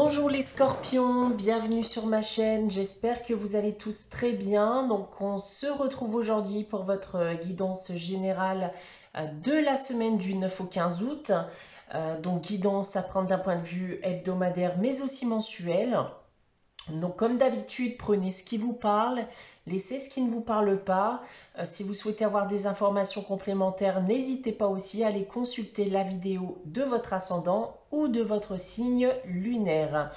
Bonjour les scorpions, bienvenue sur ma chaîne, j'espère que vous allez tous très bien. Donc on se retrouve aujourd'hui pour votre guidance générale de la semaine du 9 au 15 août. Donc guidance à prendre d'un point de vue hebdomadaire mais aussi mensuel. Donc comme d'habitude, prenez ce qui vous parle, laissez ce qui ne vous parle pas. Si vous souhaitez avoir des informations complémentaires, n'hésitez pas aussi à aller consulter la vidéo de votre ascendant ou de votre signe lunaire.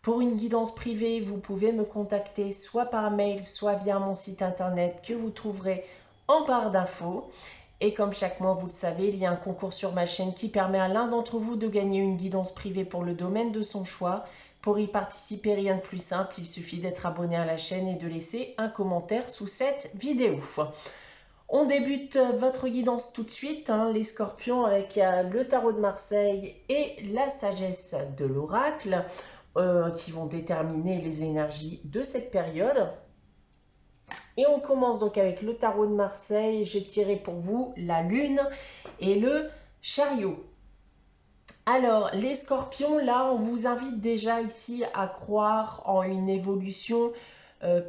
Pour une guidance privée, vous pouvez me contacter soit par mail, soit via mon site internet que vous trouverez en barre d'infos. Et comme chaque mois, vous le savez, il y a un concours sur ma chaîne qui permet à l'un d'entre vous de gagner une guidance privée pour le domaine de son choix. Pour y participer, rien de plus simple, il suffit d'être abonné à la chaîne et de laisser un commentaire sous cette vidéo. On débute votre guidance tout de suite, les scorpions, avec le tarot de Marseille et la sagesse de l'oracle qui vont déterminer les énergies de cette période. Et on commence donc avec le tarot de Marseille. J'ai tiré pour vous la lune et le chariot. Alors, les scorpions, là, on vous invite déjà ici à croire en une évolution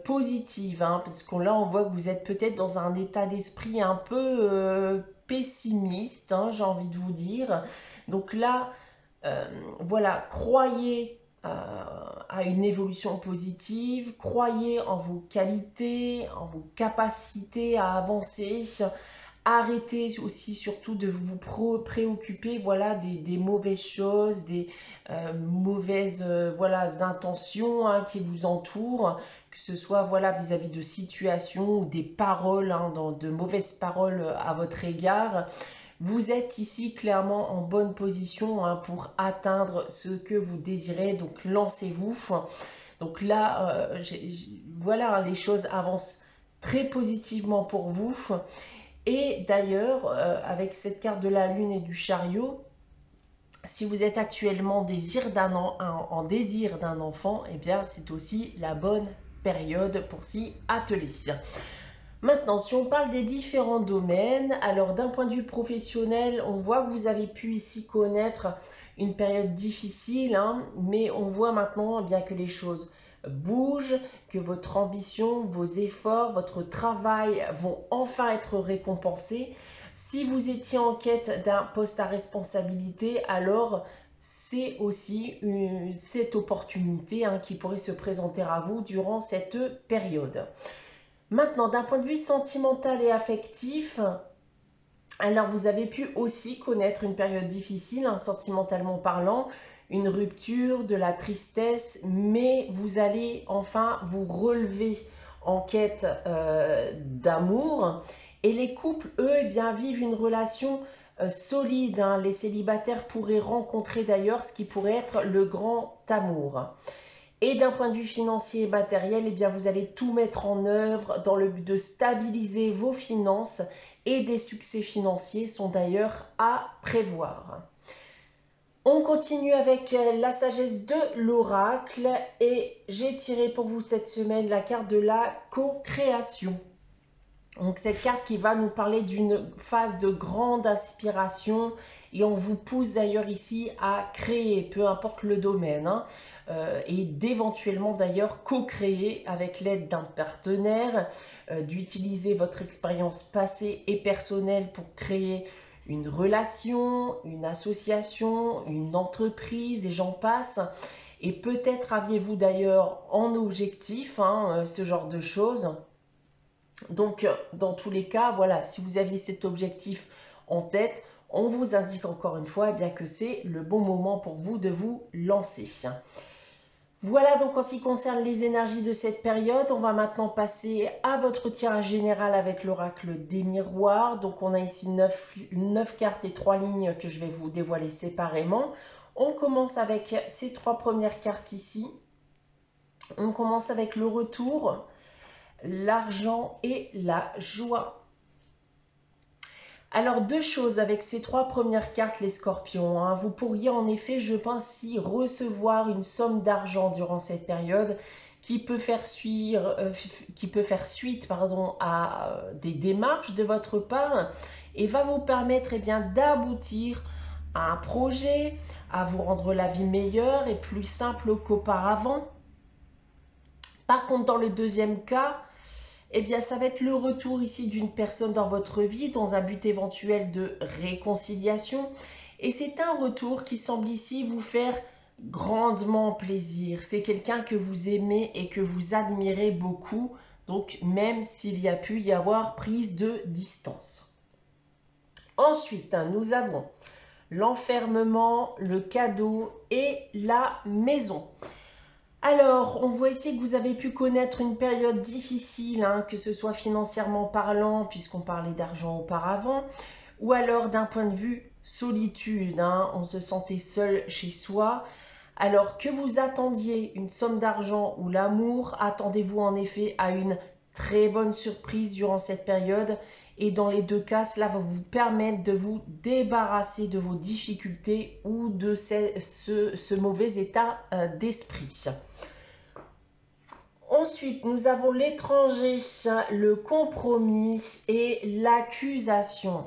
positive, parce que là, on voit que vous êtes peut-être dans un état d'esprit un peu pessimiste, j'ai envie de vous dire. Donc là, voilà, croyez à une évolution positive, croyez en vos qualités, en vos capacités à avancer. Arrêtez aussi surtout de vous préoccuper, voilà, des mauvaises choses, des mauvaises voilà, intentions qui vous entourent, que ce soit voilà, vis-à-vis de situations ou des paroles, de mauvaises paroles à votre égard. Vous êtes ici clairement en bonne position pour atteindre ce que vous désirez, donc lancez-vous. Donc là, voilà, les choses avancent très positivement pour vous. Et d'ailleurs, avec cette carte de la lune et du chariot, si vous êtes actuellement en désir d'un enfant, eh bien c'est aussi la bonne période pour s'y atteler. Maintenant, si on parle des différents domaines, alors d'un point de vue professionnel, on voit que vous avez pu ici connaître une période difficile, mais on voit maintenant bien que les choses bougent, que votre ambition, vos efforts, votre travail vont enfin être récompensés. Si vous étiez en quête d'un poste à responsabilité, alors c'est aussi cette opportunité qui pourrait se présenter à vous durant cette période. Maintenant, d'un point de vue sentimental et affectif, alors vous avez pu aussi connaître une période difficile, sentimentalement parlant, une rupture, de la tristesse, mais vous allez enfin vous relever en quête d'amour. Et les couples, eux, eh bien, vivent une relation solide. Les célibataires pourraient rencontrer d'ailleurs ce qui pourrait être le grand amour. Et d'un point de vue financier et matériel, eh bien, vous allez tout mettre en œuvre dans le but de stabiliser vos finances et des succès financiers sont d'ailleurs à prévoir. On continue avec la sagesse de l'oracle et j'ai tiré pour vous cette semaine la carte de la co-création. Donc cette carte qui va nous parler d'une phase de grande inspiration et on vous pousse d'ailleurs ici à créer, peu importe le domaine, et d'éventuellement d'ailleurs co-créer avec l'aide d'un partenaire, d'utiliser votre expérience passée et personnelle pour créer une relation, une association, une entreprise et j'en passe. Et peut-être aviez-vous d'ailleurs en objectif ce genre de choses. Donc, dans tous les cas, voilà, si vous aviez cet objectif en tête, on vous indique encore une fois bien que c'est le bon moment pour vous de vous lancer. Voilà donc en ce qui concerne les énergies de cette période. On va maintenant passer à votre tirage général avec l'oracle des miroirs. Donc, on a ici 9 cartes et 3 lignes que je vais vous dévoiler séparément. On commence avec ces 3 premières cartes ici. On commence avec le retour, l'argent et la joie. Alors, deux choses avec ces 3 premières cartes, les scorpions. Vous pourriez en effet, je pense, si recevoir une somme d'argent durant cette période qui peut faire suite à des démarches de votre part et va vous permettre d'aboutir à un projet, à vous rendre la vie meilleure et plus simple qu'auparavant. Par contre, dans le deuxième cas, eh bien, ça va être le retour ici d'une personne dans votre vie dans un but éventuel de réconciliation. Et c'est un retour qui semble ici vous faire grandement plaisir. C'est quelqu'un que vous aimez et que vous admirez beaucoup. Donc, même s'il y a pu y avoir prise de distance. Ensuite, nous avons l'enfermement, le cadeau et la maison. Alors, on voit ici que vous avez pu connaître une période difficile, que ce soit financièrement parlant, puisqu'on parlait d'argent auparavant, ou alors d'un point de vue solitude, on se sentait seul chez soi. Alors que vous attendiez une somme d'argent ou l'amour, attendez-vous en effet à une très bonne surprise durant cette période. Et dans les deux cas, cela va vous permettre de vous débarrasser de vos difficultés ou de ce mauvais état d'esprit. Ensuite, nous avons l'étranger, le compromis et l'accusation.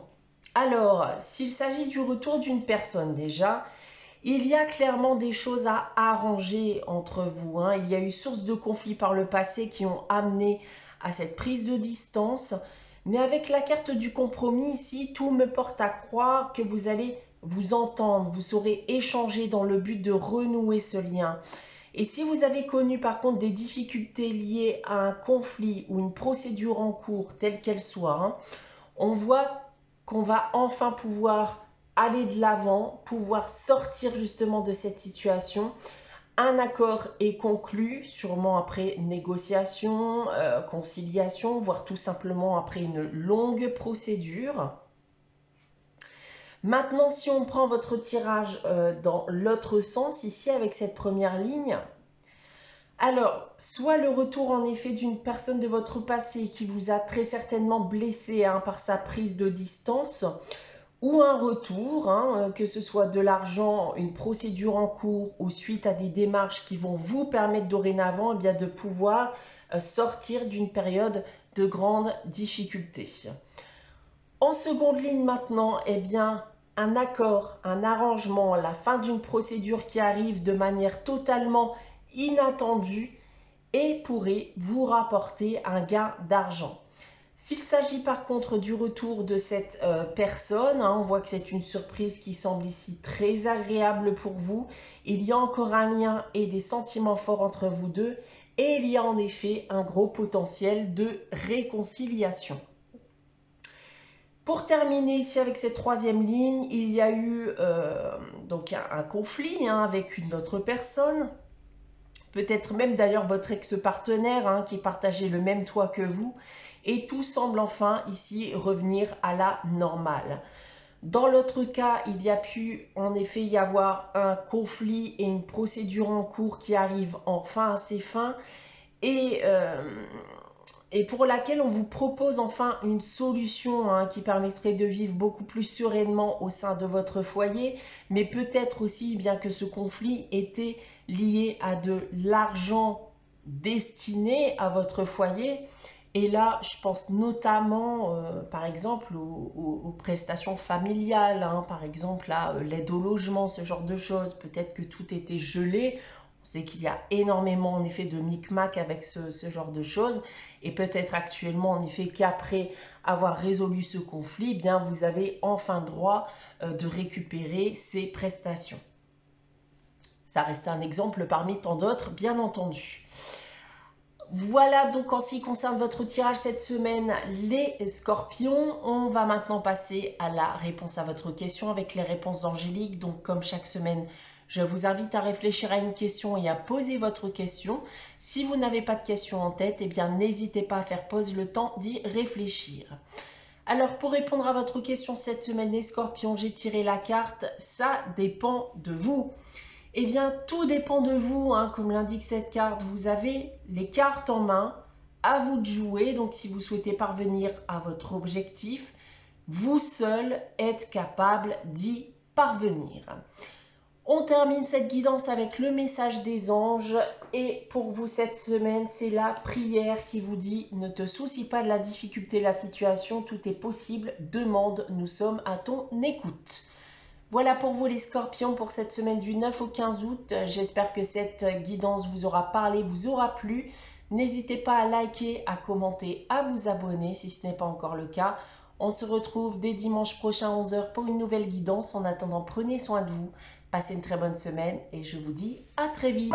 Alors, s'il s'agit du retour d'une personne déjà, il y a clairement des choses à arranger entre vous. Il y a eu source de conflits par le passé qui ont amené à cette prise de distance. Mais avec la carte du compromis ici, tout me porte à croire que vous allez vous entendre, vous saurez échanger dans le but de renouer ce lien. Et si vous avez connu par contre des difficultés liées à un conflit ou une procédure en cours, telle qu'elle soit, on voit qu'on va enfin pouvoir aller de l'avant, pouvoir sortir justement de cette situation. Un accord est conclu, sûrement après négociation, conciliation, voire tout simplement après une longue procédure. Maintenant, si on prend votre tirage dans l'autre sens, ici avec cette première ligne, alors, soit le retour en effet d'une personne de votre passé qui vous a très certainement blessé par sa prise de distance, ou un retour, que ce soit de l'argent, une procédure en cours ou suite à des démarches qui vont vous permettre dorénavant de pouvoir sortir d'une période de grande difficulté. En seconde ligne maintenant, un accord, un arrangement, la fin d'une procédure qui arrive de manière totalement inattendue et pourrait vous rapporter un gain d'argent. S'il s'agit par contre du retour de cette personne, on voit que c'est une surprise qui semble ici très agréable pour vous. Il y a encore un lien et des sentiments forts entre vous deux et il y a en effet un gros potentiel de réconciliation. Pour terminer ici avec cette troisième ligne, il y a eu donc un conflit avec une autre personne. Peut-être même d'ailleurs votre ex-partenaire qui partageait le même toit que vous. Et tout semble enfin ici revenir à la normale. Dans l'autre cas, il y a pu en effet y avoir un conflit et une procédure en cours qui arrive enfin à ses fins et pour laquelle on vous propose enfin une solution qui permettrait de vivre beaucoup plus sereinement au sein de votre foyer, mais peut-être aussi bien que ce conflit était lié à de l'argent destiné à votre foyer. Et là, je pense notamment, par exemple, aux prestations familiales, par exemple, à l'aide au logement, ce genre de choses. Peut-être que tout était gelé. On sait qu'il y a énormément, en effet, de micmac avec ce genre de choses. Et peut-être actuellement, en effet, qu'après avoir résolu ce conflit, vous avez enfin droit de récupérer ces prestations. Ça reste un exemple parmi tant d'autres, bien entendu. Voilà donc en ce qui concerne votre tirage cette semaine, les scorpions. On va maintenant passer à la réponse à votre question avec les réponses d'Angélique. Donc comme chaque semaine, je vous invite à réfléchir à une question et à poser votre question. Si vous n'avez pas de question en tête, n'hésitez pas à faire pause le temps d'y réfléchir. Alors pour répondre à votre question cette semaine, les scorpions, j'ai tiré la carte « Ça dépend de vous ». Tout dépend de vous, comme l'indique cette carte. Vous avez les cartes en main, à vous de jouer. Donc, si vous souhaitez parvenir à votre objectif, vous seul êtes capable d'y parvenir. On termine cette guidance avec le message des anges. Et pour vous, cette semaine, c'est la prière qui vous dit « Ne te soucie pas de la difficulté de la situation, tout est possible. Demande, nous sommes à ton écoute. » Voilà pour vous les scorpions pour cette semaine du 9 au 15 août. J'espère que cette guidance vous aura parlé, vous aura plu. N'hésitez pas à liker, à commenter, à vous abonner si ce n'est pas encore le cas. On se retrouve dès dimanche prochain à 11 h pour une nouvelle guidance. En attendant, prenez soin de vous. Passez une très bonne semaine et je vous dis à très vite.